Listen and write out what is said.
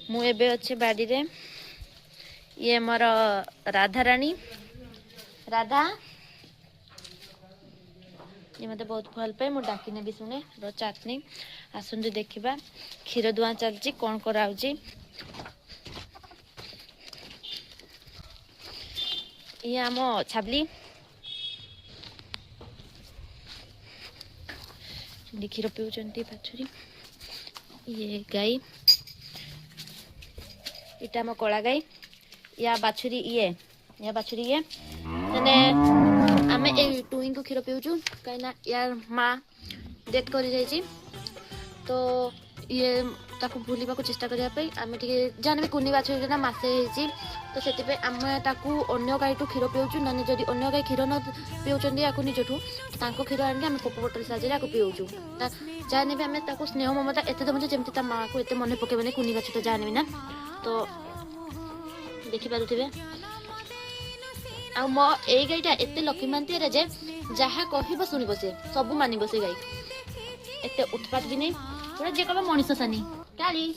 मु एबे अच्छे बाड़ी रे ये मोर राधा रानी राधा ये मत बहुत भल पाए मु डाकिने भी शुणे चाटनी आसतु देखा क्षीर दुआ चलती कौन कराऊँगी ये आम छाबली क्षीर पिउचंती बाछुरी ये गाई इटा आम कला गाई या बाछुरी या बाछुरी मैंने आम ए टुई को क्षीर पिउचु कहीं यार माँ डेथ कर जाइए तो ये ताको भूलिबा को चेष्टा करने आम जाने भी कुनी बाछुरी ना मसे तो से आम ताकू अन्य गाई क्षीर पिउचु ना जदि अन्य गाई क्षीर न पिउचंदी या निजठू क्षीर आने आम कोप बोतल साहाଯ୍य पिउचु जाने भी आम ताकू स्नेह ममता एत दमु जमी ता माँ को एत मन पकेबनी कुनी बाछुरी जाने भी ना तो देखिपे आ मो ए गाईटा एत लकी मानती जे जहाँ कह शुणव से सब मानव से गाई एत उत्पात भी नहीं पूरा जे कब मनीष सानी काली।